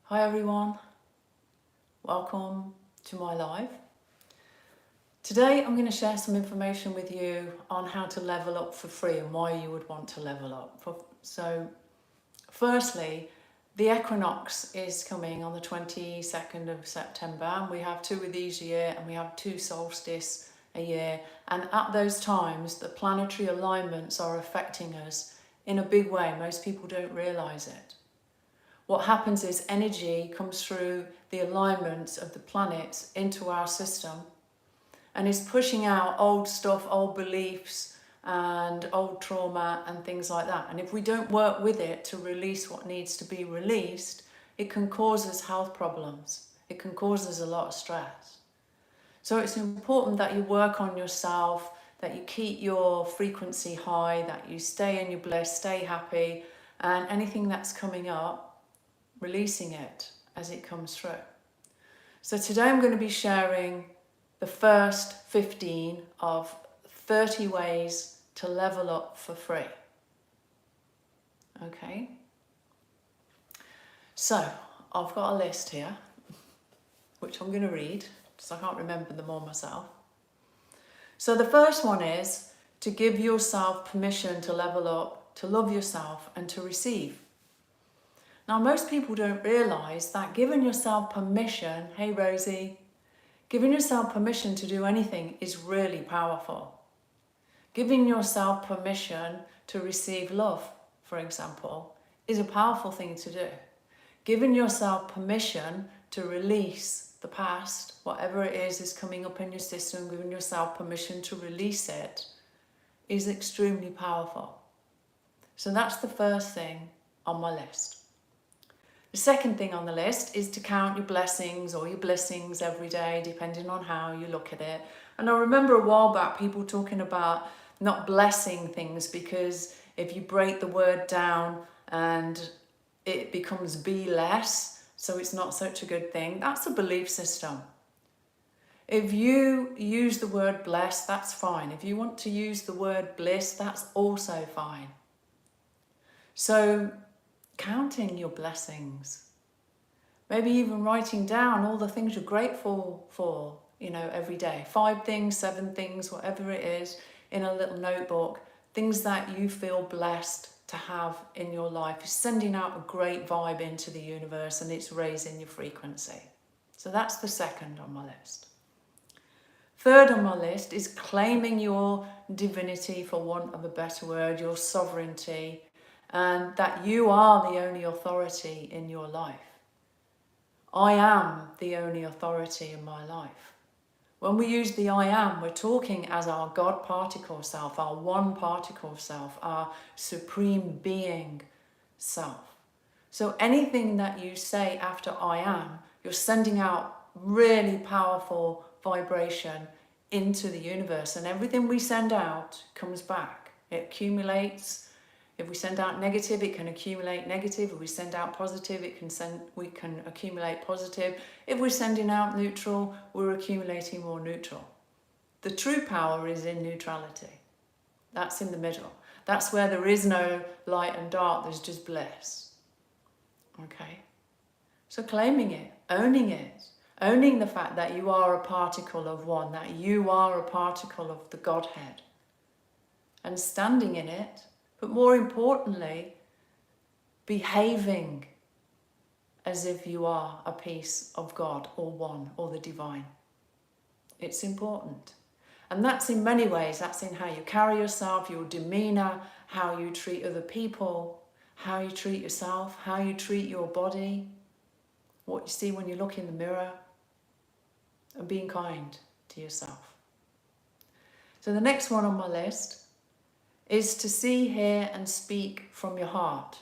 Hi everyone, welcome to my live. Today I'm going to share some information with you on how to level up for free and why you would want to level up. So firstly, the Equinox is coming on the 22nd of September and we have 2 of these a year and we have 2 solstices a year, and at those times the planetary alignments are affecting us in a big way. Most people don't realise it. What happens is energy comes through the alignments of the planets into our system and is pushing out old stuff, old beliefs and old trauma and things like that. And if we don't work with it to release what needs to be released, it can cause us health problems. It can cause us a lot of stress. So it's important that you work on yourself, that you keep your frequency high, that you stay in your bliss, stay happy, and anything that's coming up, releasing it as it comes through. So today I'm going to be sharing the first 15 of 30 ways to level up for free. Okay? So I've got a list here, which I'm going to read, because I can't remember them all myself. So the first one is to give yourself permission to level up, to love yourself and to receive. Now, most people don't realise that giving yourself permission, hey Rosie, giving yourself permission to do anything is really powerful. Giving yourself permission to receive love, for example, is a powerful thing to do. Giving yourself permission to release the past, whatever it is coming up in your system, giving yourself permission to release it is extremely powerful. So that's the first thing on my list. The second thing on the list is to count your blessings or your blessings every day, depending on how you look at it. And I remember a while back people talking about not blessing things, because if you break the word down and it becomes be less, so it's not such a good thing. That's a belief system. If you use the word bless, that's fine. If you want to use the word bliss, that's also fine. So counting your blessings, maybe even writing down all the things you're grateful for, every day. 5 things, 7 things, whatever it is, in a little notebook, things that you feel blessed to have in your life. Is sending out a great vibe into the universe and it's raising your frequency. So that's the second on my list. Third on my list is claiming your divinity, for want of a better word, your sovereignty, and that you are the only authority in your life. I am the only authority in my life. When we use the I am, we're talking as our God particle self, our one particle self, our supreme being self. So anything that you say after I am, you're sending out really powerful vibration into the universe, and everything we send out comes back. It accumulates. If we send out negative, it can accumulate negative. If we send out positive, we can accumulate positive. If we're sending out neutral, we're accumulating more neutral. The true power is in neutrality. That's in the middle. That's where there is no light and dark, there's just bliss. Okay? So claiming it, owning the fact that you are a particle of one, that you are a particle of the Godhead, and standing in it. But more importantly, behaving as if you are a piece of God or one or the divine. It's important. And that's in many ways. That's in how you carry yourself, your demeanour, how you treat other people, how you treat yourself, how you treat your body, what you see when you look in the mirror, and being kind to yourself. So the next one on my list is to see, hear and speak from your heart.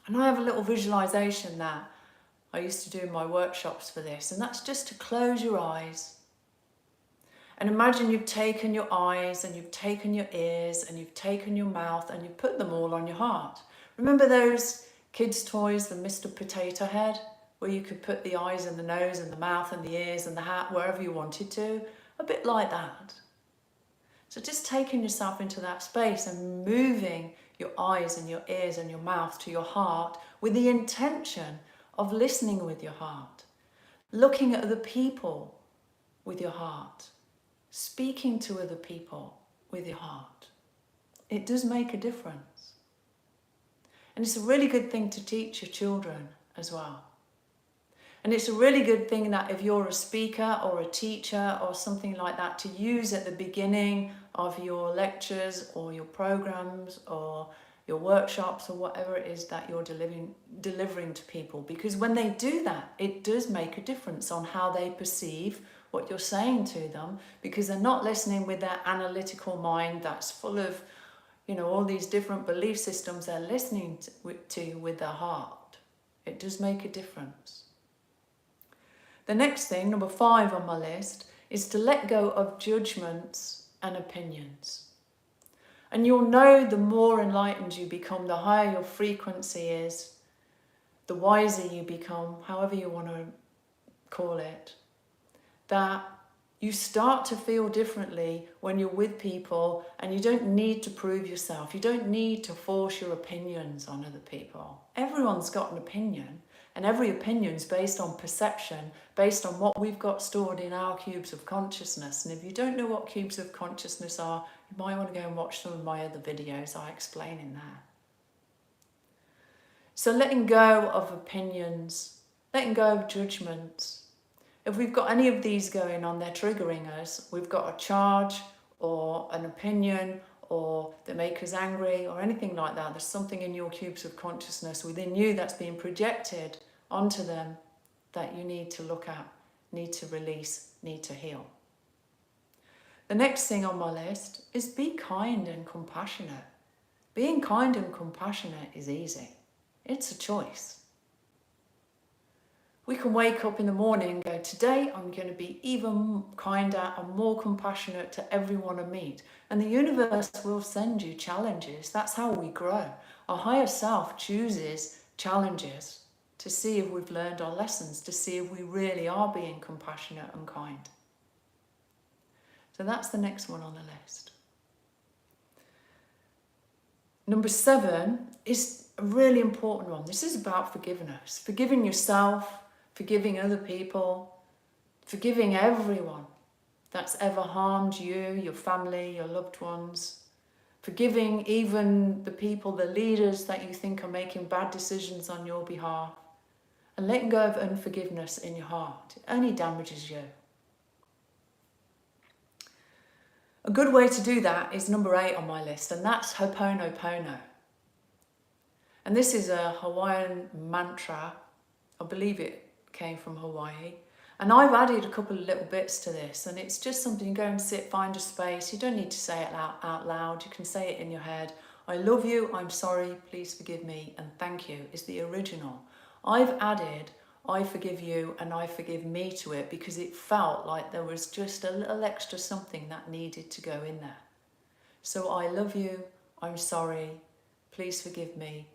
And I have a little visualization that I used to do in my workshops for this, and that's just to close your eyes and imagine you've taken your eyes and you've taken your ears and you've taken your mouth and you've put them all on your heart. Remember those kids' toys, the Mr. Potato Head, where you could put the eyes and the nose and the mouth and the ears and the hat wherever you wanted to? A bit like that. So just taking yourself into that space and moving your eyes and your ears and your mouth to your heart with the intention of listening with your heart, looking at other people with your heart, speaking to other people with your heart. It does make a difference. And it's a really good thing to teach your children as well. And it's a really good thing that if you're a speaker or a teacher or something like that, to use at the beginning of your lectures or your programs or your workshops or whatever it is that you're delivering to people. Because when they do that, it does make a difference on how they perceive what you're saying to them, because they're not listening with their analytical mind that's full of, all these different belief systems. They're listening to with their heart. It does make a difference. The next thing, number 5 on my list, is to let go of judgments and opinions. And you'll know the more enlightened you become, the higher your frequency is, the wiser you become, however you want to call it, that you start to feel differently when you're with people, and you don't need to prove yourself. You don't need to force your opinions on other people. Everyone's got an opinion, and every opinion's based on perception, based on what we've got stored in our cubes of consciousness. And if you don't know what cubes of consciousness are, you might want to go and watch some of my other videos I explain in there. So letting go of opinions, letting go of judgments. If we've got any of these going on, they're triggering us. We've got a charge or an opinion or they make us angry or anything like that. There's something in your cubes of consciousness within you that's being projected onto them that you need to look at, need to release, need to heal. The next thing on my list is be kind and compassionate. Being kind and compassionate is easy. It's a choice. We can wake up in the morning and go, today I'm going to be even kinder and more compassionate to everyone I meet. And the universe will send you challenges. That's how we grow. Our higher self chooses challenges to see if we've learned our lessons, to see if we really are being compassionate and kind. So that's the next one on the list. Number 7 is a really important one. This is about forgiveness. Forgiving yourself, forgiving other people, forgiving everyone that's ever harmed you, your family, your loved ones. Forgiving even the people, the leaders that you think are making bad decisions on your behalf. And letting go of unforgiveness in your heart. It only damages you. A good way to do that is number 8 on my list, and that's Ho'oponopono. And this is a Hawaiian mantra. I believe it came from Hawaii. And I've added a couple of little bits to this, and it's just something, go and sit, find a space. You don't need to say it out loud. You can say it in your head. I love you, I'm sorry, please forgive me, and thank you is the original. I've added I forgive you and I forgive me to it because it felt like there was just a little extra something that needed to go in there. So I love you, I'm sorry, please forgive me,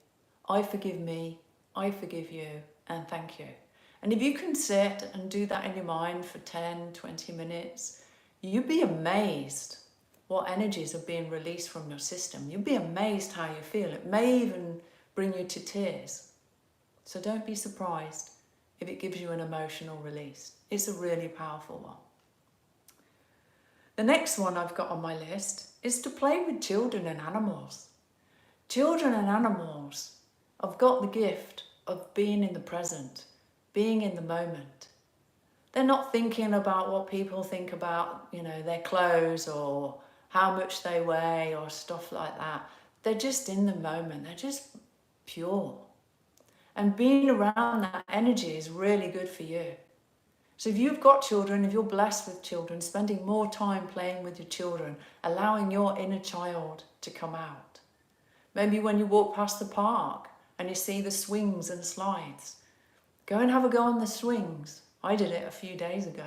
I forgive me, I forgive you, and thank you. And if you can sit and do that in your mind for 10, 20 minutes, you'd be amazed what energies are being released from your system. You'd be amazed how you feel. It may even bring you to tears. So don't be surprised if it gives you an emotional release. It's a really powerful one. The next one I've got on my list is to play with children and animals. Children and animals have got the gift of being in the present, being in the moment. They're not thinking about what people think about, their clothes or how much they weigh or stuff like that. They're just in the moment. They're just pure. And being around that energy is really good for you. So if you've got children, if you're blessed with children, spending more time playing with your children, allowing your inner child to come out. Maybe when you walk past the park and you see the swings and slides, go and have a go on the swings. I did it a few days ago.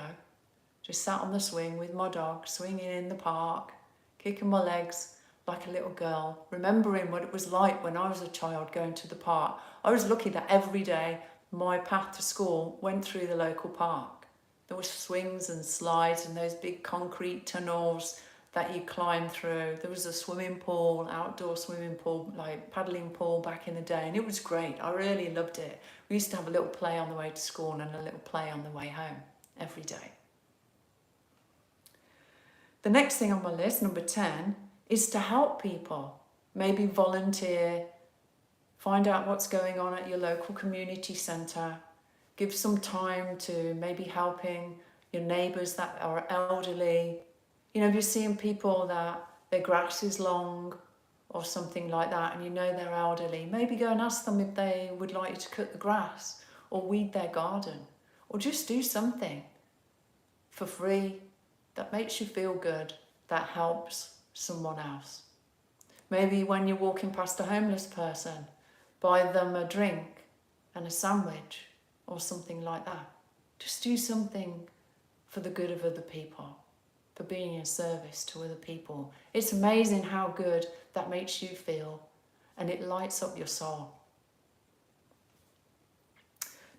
Just sat on the swing with my dog, swinging in the park, kicking my legs like a little girl, remembering what it was like when I was a child going to the park. I was lucky that every day my path to school went through the local park. There were swings and slides and those big concrete tunnels that you climb through. There was a swimming pool, outdoor swimming pool, like paddling pool back in the day, and it was great. I really loved it. We used to have a little play on the way to school and a little play on the way home every day. The next thing on my list, number 10, is to help people. Maybe volunteer, find out what's going on at your local community centre, give some time to maybe helping your neighbours that are elderly. You know, if you're seeing people that their grass is long or something like that and you know they're elderly, maybe go and ask them if they would like you to cut the grass or weed their garden, or just do something for free that makes you feel good, that helps someone else. Maybe when you're walking past a homeless person, buy them a drink and a sandwich or something like that. Just do something for the good of other people, for being in service to other people. It's amazing how good that makes you feel, and it lights up your soul.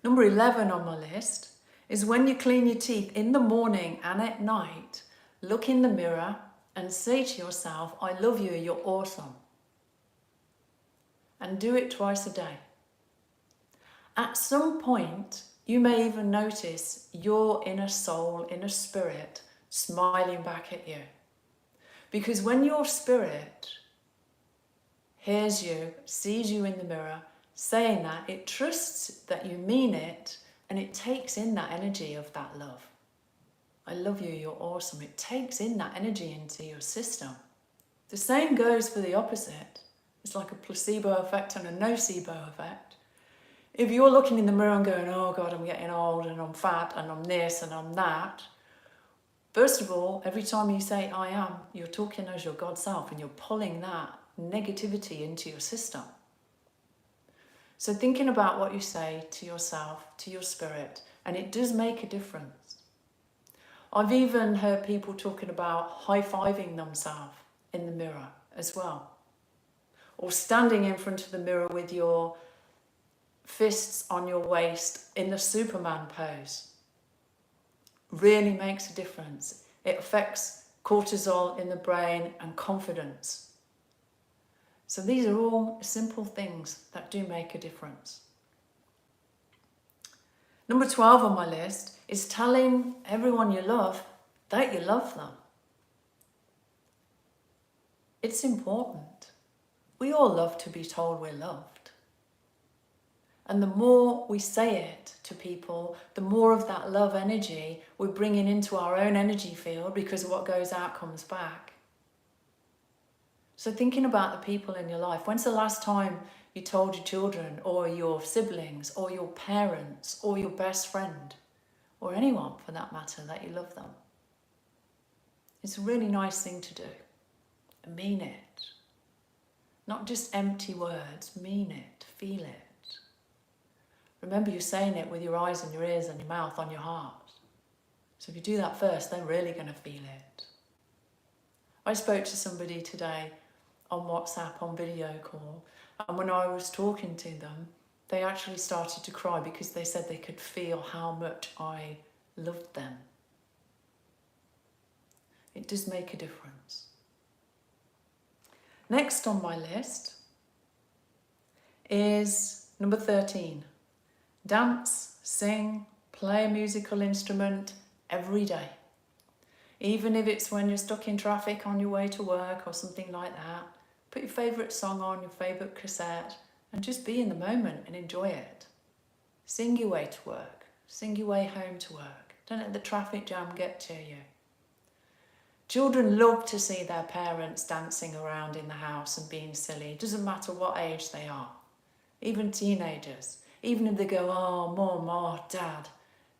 Number 11 on my list is when you clean your teeth in the morning and at night, look in the mirror and say to yourself, I love you, you're awesome. And do it twice a day. At some point, you may even notice your inner soul, inner spirit, smiling back at you. Because when your spirit hears you, sees you in the mirror, saying that, it trusts that you mean it, and it takes in that energy of that love. I love you, you're awesome. It takes in that energy into your system. The same goes for the opposite. It's like a placebo effect and a nocebo effect. If you're looking in the mirror and going, oh God, I'm getting old and I'm fat and I'm this and I'm that, first of all, every time you say I am, you're talking as your God self and you're pulling that negativity into your system. So thinking about what you say to yourself, to your spirit, and it does make a difference. I've even heard people talking about high-fiving themselves in the mirror as well. Or standing in front of the mirror with your fists on your waist in the Superman pose. Really makes a difference. It affects cortisol in the brain and confidence. So these are all simple things that do make a difference. Number 12 on my list is telling everyone you love that you love them. It's important. We all love to be told we're loved. And the more we say it to people, the more of that love energy we're bringing into our own energy field, because what goes out comes back. So thinking about the people in your life, when's the last time you told your children or your siblings or your parents or your best friend or anyone for that matter that you love them? It's a really nice thing to do. Mean it. Not just empty words, mean it, feel it. Remember, you're saying it with your eyes and your ears and your mouth on your heart. So if you do that first, they're really going to feel it. I spoke to somebody today on WhatsApp on video call, and when I was talking to them, they actually started to cry because they said they could feel how much I loved them. It does make a difference. Next on my list is number 13. Dance, sing, play a musical instrument every day. Even if it's when you're stuck in traffic on your way to work or something like that, put your favourite song on, your favourite cassette, and just be in the moment and enjoy it. Sing your way to work, sing your way home to work. Don't let the traffic jam get to you. Children love to see their parents dancing around in the house and being silly. It doesn't matter what age they are. Even teenagers. Even if they go, oh, mum, oh, dad,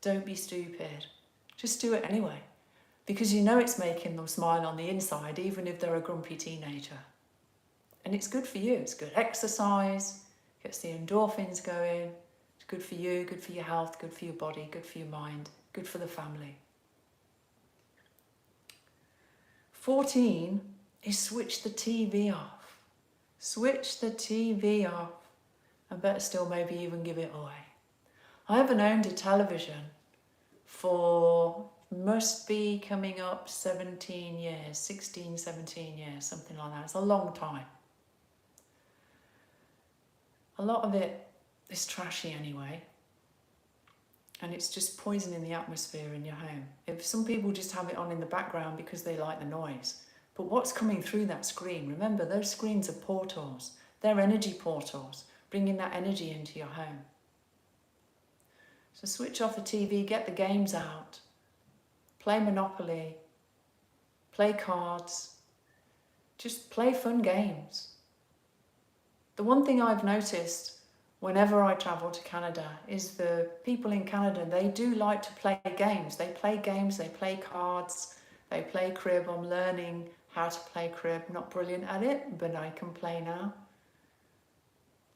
don't be stupid. Just do it anyway. Because you know it's making them smile on the inside, even if they're a grumpy teenager. And it's good for you. It's good exercise, gets the endorphins going. It's good for you, good for your health, good for your body, good for your mind, good for the family. 14 is switch the TV off. Switch the TV off. And better still, maybe even give it away. I haven't owned a television for must be coming up 17 years, 16, 17 years, something like that. It's a long time. A lot of it is trashy anyway, and it's just poisoning the atmosphere in your home. If some people just have it on in the background because they like the noise, but what's coming through that screen, remember those screens are portals. They're energy portals, bringing that energy into your home. So switch off the TV, get the games out, play Monopoly, play cards, just play fun games. The one thing I've noticed whenever I travel to Canada is the people in Canada, they do like to play games. They play games, they play cards, they play crib. I'm learning how to play crib. Not brilliant at it, but I can play now.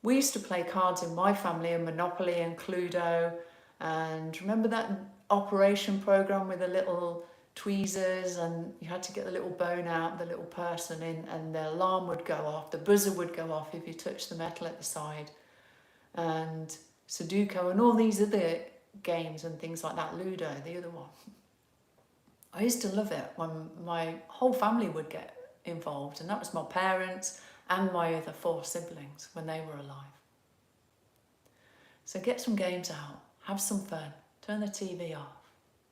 We used to play cards in my family, and Monopoly and Cluedo. And remember that operation program with the little tweezers, and you had to get the little bone out, the little person in, and the alarm would go off, the buzzer would go off if you touched the metal at the side. And Sudoku and all these other games and things like that, Ludo, the other one. I used to love it when my whole family would get involved, and that was my parents and my other 4 siblings when they were alive. So get some games out. Have some fun. Turn the TV off.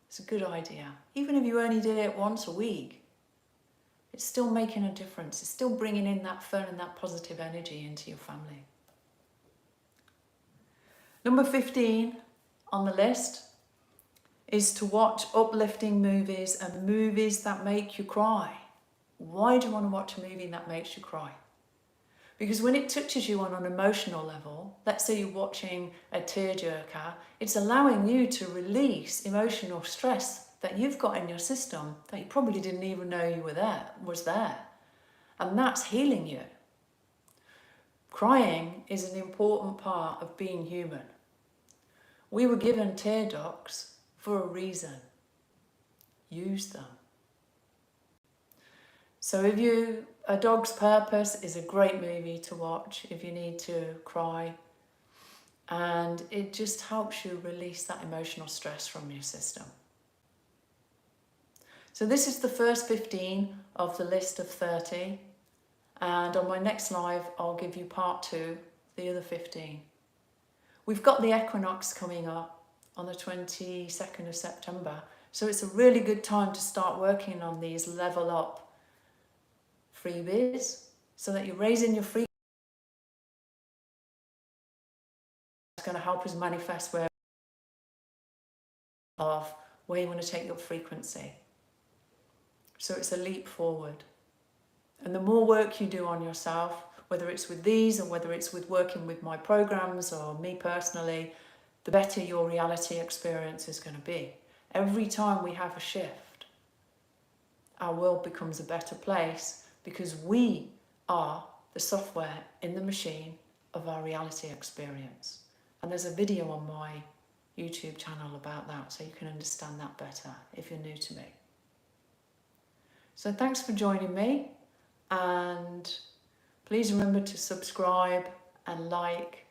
It's a good idea. Even if you only did it once a week, it's still making a difference. It's still bringing in that fun and that positive energy into your family. Number 15 on the list is to watch uplifting movies and movies that make you cry. Why do you want to watch a movie that makes you cry? Because when it touches you on an emotional level, let's say you're watching a tearjerker, it's allowing you to release emotional stress that you've got in your system that you probably didn't even know was there. And that's healing you. Crying is an important part of being human. We were given tear ducts for a reason. Use them. So A Dog's Purpose is a great movie to watch if you need to cry, and it just helps you release that emotional stress from your system. So this is the first 15 of the list of 30, and on my next live I'll give you part 2, the other 15. We've got the Equinox coming up on the 22nd of September, so it's a really good time to start working on these level up freebies, so that you're raising your frequency. It's going to help us manifest where you want to take your frequency. So it's a leap forward. And the more work you do on yourself, whether it's with these or whether it's with working with my programs or me personally, the better your reality experience is going to be. Every time we have a shift, our world becomes a better place, because we are the software in the machine of our reality experience. And there's a video on my YouTube channel about that, so you can understand that better if you're new to me. So thanks for joining me, and please remember to subscribe and like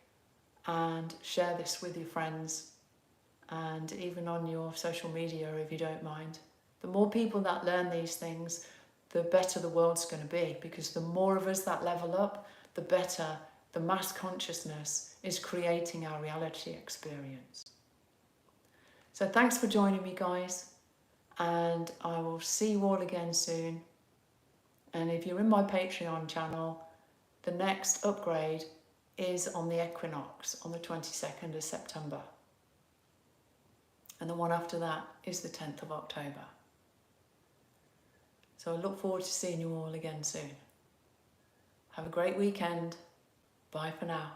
and share this with your friends, and even on your social media if you don't mind. The more people that learn these things, the better the world's going to be, because the more of us that level up, the better the mass consciousness is creating our reality experience. So thanks for joining me, guys, and I will see you all again soon. And if you're in my Patreon channel, the next upgrade is on the Equinox on the 22nd of September. And the one after that is the 10th of October. So I look forward to seeing you all again soon. Have a great weekend. Bye for now.